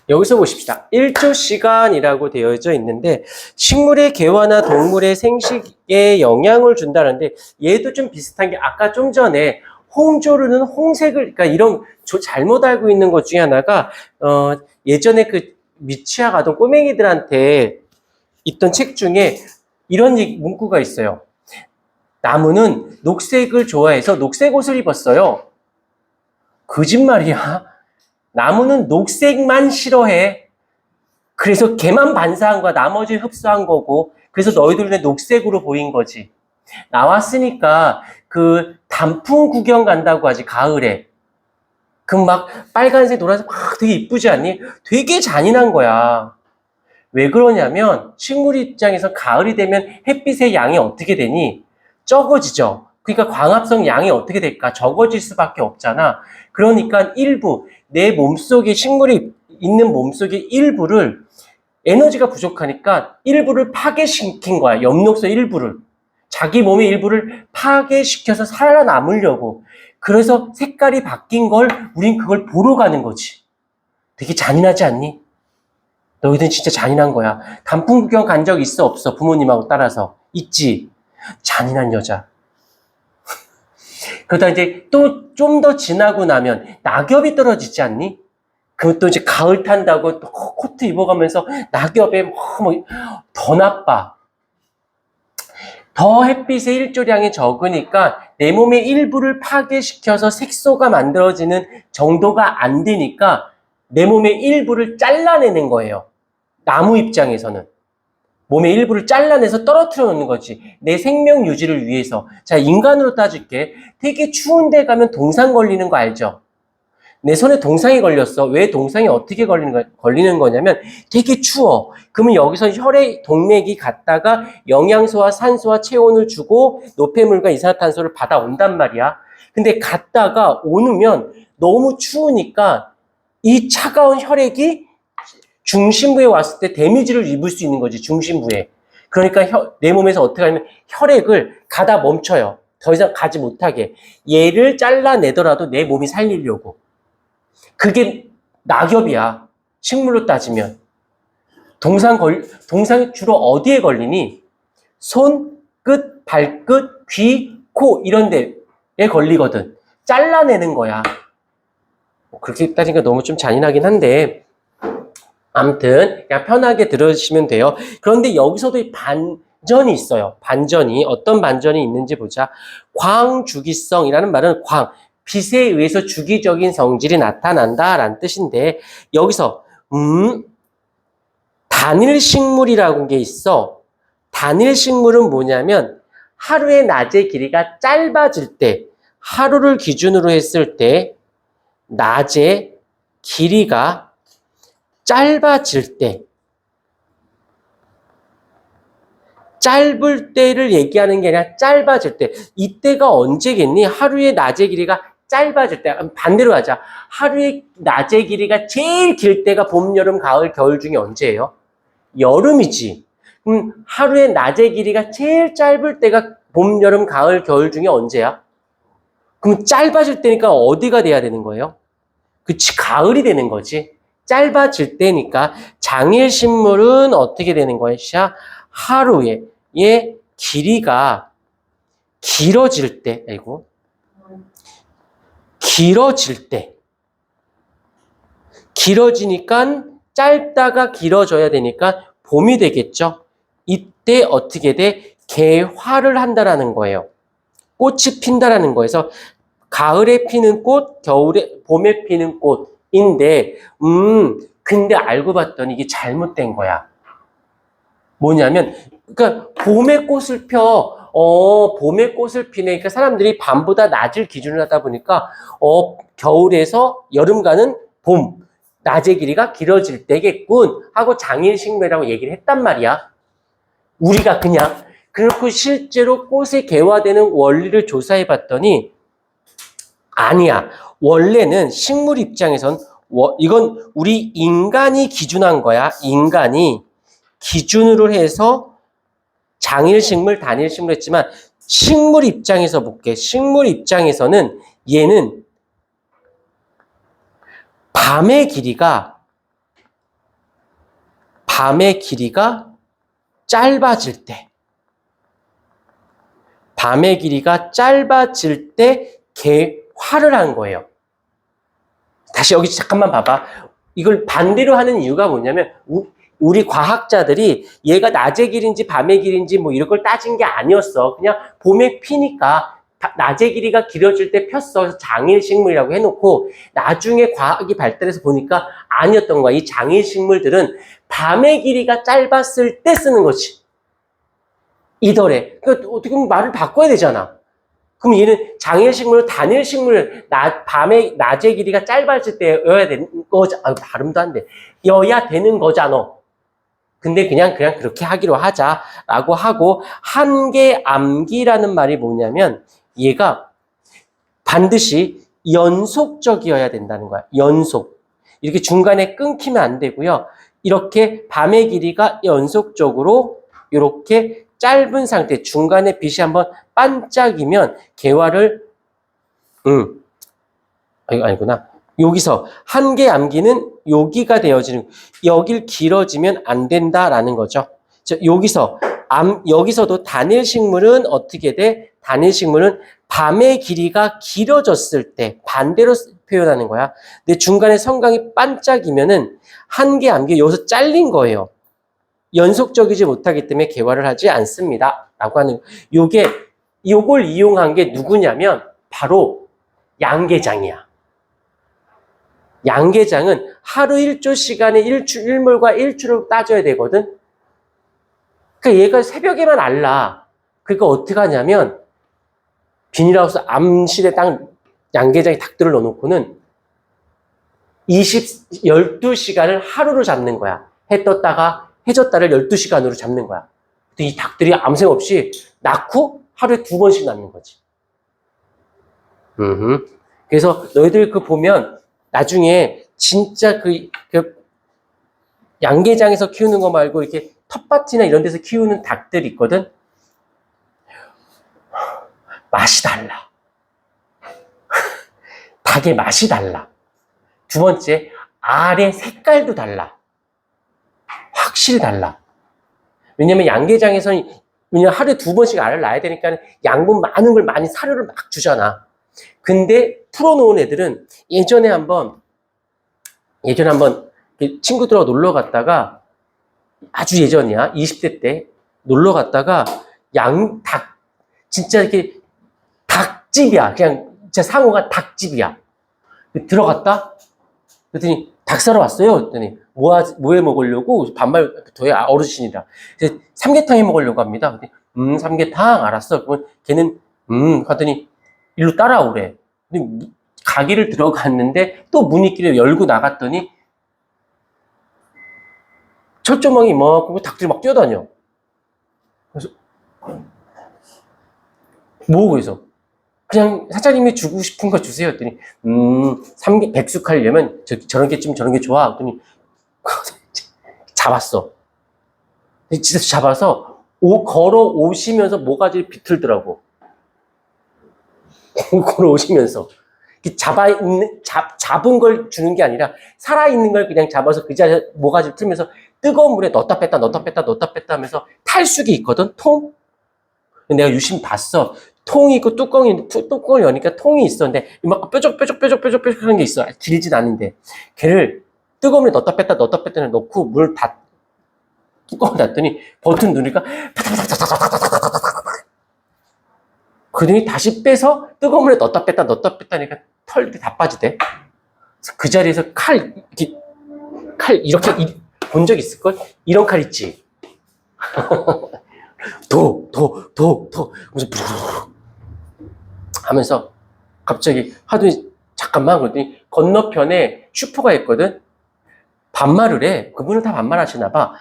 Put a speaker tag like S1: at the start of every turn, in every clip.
S1: 여기서 보십시다. 1조 시간이라고 되어져 있는데 식물의 개화나 동물의 생식에 영향을 준다는데 얘도 좀 비슷한 게 아까 좀 전에 홍조류는 홍색을 그러니까 이런 잘못 알고 있는 것 중에 하나가 예전에 그 미취학 아동 꼬맹이들한테 있던 책 중에 이런 문구가 있어요. 나무는 녹색을 좋아해서 녹색 옷을 입었어요. 거짓말이야. 나무는 녹색만 싫어해. 그래서 걔만 반사한 거야. 나머지 흡수한 거고. 그래서 너희들 눈에 녹색으로 보인 거지. 나왔으니까 그 단풍 구경 간다고 하지, 가을에. 그럼 막 빨간색, 노란색 막 되게 이쁘지 않니? 되게 잔인한 거야. 왜 그러냐면 식물 입장에서 가을이 되면 햇빛의 양이 어떻게 되니? 적어지죠. 그러니까 광합성 양이 어떻게 될까? 적어질 수밖에 없잖아. 그러니까 일부, 내 몸속에 식물이 있는 몸속의 일부를 에너지가 부족하니까 일부를 파괴시킨 거야. 엽록소 일부를. 자기 몸의 일부를 파괴시켜서 살아남으려고. 그래서 색깔이 바뀐 걸 우린 그걸 보러 가는 거지. 되게 잔인하지 않니? 너희들은 진짜 잔인한 거야. 단풍 구경 간 적 있어 없어? 부모님하고 따라서. 있지. 잔인한 여자. 그러다 이제 또 좀 더 지나고 나면 낙엽이 떨어지지 않니? 그럼 또 이제 가을 탄다고 또 코트 입어가면서 낙엽에 더 나빠. 더 햇빛의 일조량이 적으니까 내 몸의 일부를 파괴시켜서 색소가 만들어지는 정도가 안 되니까 내 몸의 일부를 잘라내는 거예요. 나무 입장에서는. 몸의 일부를 잘라내서 떨어뜨려 놓는 거지. 내 생명 유지를 위해서. 자, 인간으로 따질게. 되게 추운 데 가면 동상 걸리는 거 알죠? 내 손에 동상이 걸렸어. 왜 동상이 어떻게 걸리는 거냐면 되게 추워. 그러면 여기서 혈액 동맥이 갔다가 영양소와 산소와 체온을 주고 노폐물과 이산화탄소를 받아온단 말이야. 근데 갔다가 오면 너무 추우니까 이 차가운 혈액이 중심부에 왔을 때 데미지를 입을 수 있는 거지, 중심부에. 그러니까 내 몸에서 어떻게 하냐면 혈액을 가다 멈춰요. 더 이상 가지 못하게. 얘를 잘라내더라도 내 몸이 살리려고. 그게 낙엽이야. 식물로 따지면. 동상이 주로 어디에 걸리니? 손, 끝, 발끝, 귀, 코 이런 데에 걸리거든. 잘라내는 거야. 그렇게 따지니까 너무 좀 잔인하긴 한데 아무튼 그냥 편하게 들으시면 돼요. 그런데 여기서도 반전이 있어요. 반전이 어떤 반전이 있는지 보자. 광주기성이라는 말은 빛에 의해서 주기적인 성질이 나타난다라는 뜻인데 여기서 단일식물이라는 게 있어. 단일식물은 뭐냐면 하루의 낮의 길이가 짧아질 때 하루를 기준으로 했을 때 낮의 길이가 짧아질 때, 짧을 때를 얘기하는 게 아니라 짧아질 때. 이때가 언제겠니? 하루의 낮의 길이가 짧아질 때. 반대로 하자. 하루의 낮의 길이가 제일 길 때가 봄, 여름, 가을, 겨울 중에 언제예요? 여름이지. 그럼 하루의 낮의 길이가 제일 짧을 때가 봄, 여름, 가을, 겨울 중에 언제야? 그럼 짧아질 때니까 어디가 돼야 되는 거예요? 그치, 가을이 되는 거지. 짧아질 때니까 장일식물은 어떻게 되는 것이야? 하루의 길이가 길어질 때, 길어질 때. 길어지니까 짧다가 길어져야 되니까 봄이 되겠죠? 이때 어떻게 돼? 개화를 한다라는 거예요. 꽃이 핀다라는 거에서 가을에 피는 꽃, 봄에 피는 꽃인데, 근데 알고 봤더니 이게 잘못된 거야. 뭐냐면, 그러니까 봄에 꽃을 펴, 봄에 꽃을 피네. 그러니까 사람들이 밤보다 낮을 기준으로 하다 보니까, 겨울에서 여름 가는 봄, 낮의 길이가 길어질 때겠군 하고 장일식물이라고 얘기를 했단 말이야. 우리가 그냥. 그렇고 실제로 꽃의 개화되는 원리를 조사해 봤더니, 아니야. 원래는 식물 입장에선 이건 우리 인간이 기준한 거야. 인간이 기준으로 해서 장일식물, 단일식물 했지만 식물 입장에서 볼게. 식물 입장에서는 얘는 밤의 길이가 밤의 길이가 짧아질 때, 밤의 길이가 짧아질 때 개화를 한 거예요. 다시 여기 잠깐만 봐봐. 이걸 반대로 하는 이유가 뭐냐면 우리 과학자들이 얘가 낮의 길인지 밤의 길인지 뭐 이런 걸 따진 게 아니었어. 그냥 봄에 피니까 낮의 길이가 길어질 때 폈어. 그래서 장일식물이라고 해놓고 나중에 과학이 발달해서 보니까 아니었던 거야. 이 장일식물들은 밤의 길이가 짧았을 때 쓰는 거지. 이더래. 그러니까 어떻게 보면 말을 바꿔야 되잖아. 그럼 얘는 장일식물, 단일식물, 밤에 낮의 길이가 짧아질 때 여야 되는 거잖아. 아, 발음도 안 돼. 여야 되는 거잖아. 근데 그냥 그렇게 하기로 하자라고 하고, 한계암기라는 말이 뭐냐면 얘가 반드시 연속적이어야 된다는 거야. 연속. 이렇게 중간에 끊기면 안 되고요. 이렇게 밤의 길이가 연속적으로 이렇게 짧은 상태, 중간에 빛이 한번 반짝이면 개화를 아니구나. 여기서 한계암기는 여기가 되어지는, 여길 길어지면 안 된다라는 거죠. 여기서도 단일식물은 어떻게 돼? 단일식물은 밤의 길이가 길어졌을 때 반대로 표현하는 거야. 근데 중간에 성광이 반짝이면은 한계암기, 여기서 잘린 거예요. 연속적이지 못하기 때문에 개화를 하지 않습니다. 라고 하는, 요걸 이용한 게 누구냐면 바로 양계장이야. 양계장은 하루 1조 시간에 일몰과 일출을 따져야 되거든. 그러니까 얘가 새벽에만 알라. 그러니까 어떻게 하냐면 비닐하우스 암실에 딱 양계장이 닭들을 넣어놓고는 12시간을 하루로 잡는 거야. 해 떴다가 해 졌다를 12시간으로 잡는 거야. 이 닭들이 암생 없이 낳고 하루에 2번씩 낳는 거지. 그래서 너희들 보면 나중에 진짜 그 양계장에서 키우는 거 말고 이렇게 텃밭이나 이런 데서 키우는 닭들 있거든? 맛이 달라. 닭의 맛이 달라. 두 번째, 알의 색깔도 달라. 확실히 달라. 왜냐면 양계장에서는 하루에 2번씩 알을 낳아야 되니까 양분 많은 걸 많이 사료를 막 주잖아. 근데 풀어놓은 애들은 예전에 한번 친구들하고 놀러 갔다가, 아주 예전이야. 20대 때 놀러 갔다가 진짜 이렇게 닭집이야. 그냥 진짜 상호가 닭집이야. 들어갔다? 그랬더니 닭 사러 왔어요. 그랬더니 뭐해 먹으려고? 반말 저희 어르신이라. 삼계탕 해 먹으려고 합니다. 그랬더니 삼계탕 알았어. 그러면 걔는 하더니 일로 따라오래. 근데 가게를 들어갔는데 또 문이끼리 열고 나갔더니 철조망이 이만큼 닭들이 막 뛰어다녀. 그래서 뭐고 해서 그냥 사장님이 주고 싶은 거 주세요. 했더니 백숙하려면 저런 게 좋아. 했더니 잡았어. 진짜 잡아서 걸어 오시면서 모가지를 비틀더라고. 걸어 오시면서 잡은 걸 주는 게 아니라 살아있는 걸 그냥 잡아서 그 자리에 모가지를 틀면서 뜨거운 물에 넣었다 뺐다 하면서 탈수기 있거든, 통? 내가 유심 봤어. 통이 있고 뚜껑을 여니까 통이 있었는데 이만큼 뾰족하는 게 있어. 길진 않은데 걔를 뜨거운 물에 넣었다 뺐다 넣고 물 다 뚜껑을 닫더니 버튼 누르니까 그러더니 다시 빼서 뜨거운 물에 넣었다 뺐다 하니까 털이 다 빠지대. 그 자리에서 칼 이렇게 본 적 있을걸? 이런 칼 있지? 무슨 하면서 갑자기 하더니 잠깐만, 그랬더니 건너편에 슈퍼가 있거든. 반말을 해. 그분은 다 반말하시나 봐.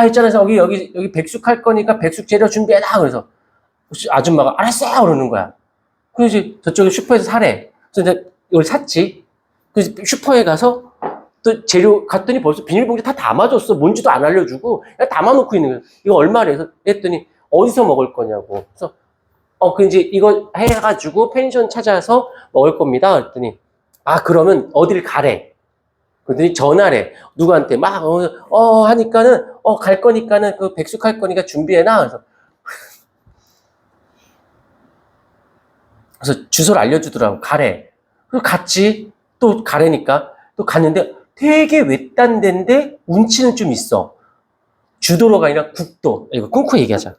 S1: 있잖아, 여기 백숙할 거니까 백숙 재료 준비해라. 그래서 아줌마가 알았어 그러는 거야. 그래서 이제 저쪽에 슈퍼에서 사래. 그래서 이제 이걸 샀지. 그래서 슈퍼에 가서 또 재료 갔더니 벌써 비닐봉지 다 담아줬어. 뭔지도 안 알려주고 그냥 담아놓고 있는 거야. 이거 얼마래? 했더니 어디서 먹을 거냐고. 그래서 이제 이거 해가지고 펜션 찾아서 먹을 겁니다. 그랬더니 그러면 어딜 가래? 그랬더니 전화래. 누구한테 막, 하니까는, 갈 거니까는, 그 백숙 할 거니까 준비해놔. 그래서 주소를 알려주더라고. 가래. 그래서 갔지. 또 가래니까. 또 갔는데 되게 외딴 데인데 운치는 좀 있어. 주도로가 아니라 국도. 이거 끊고 얘기하자.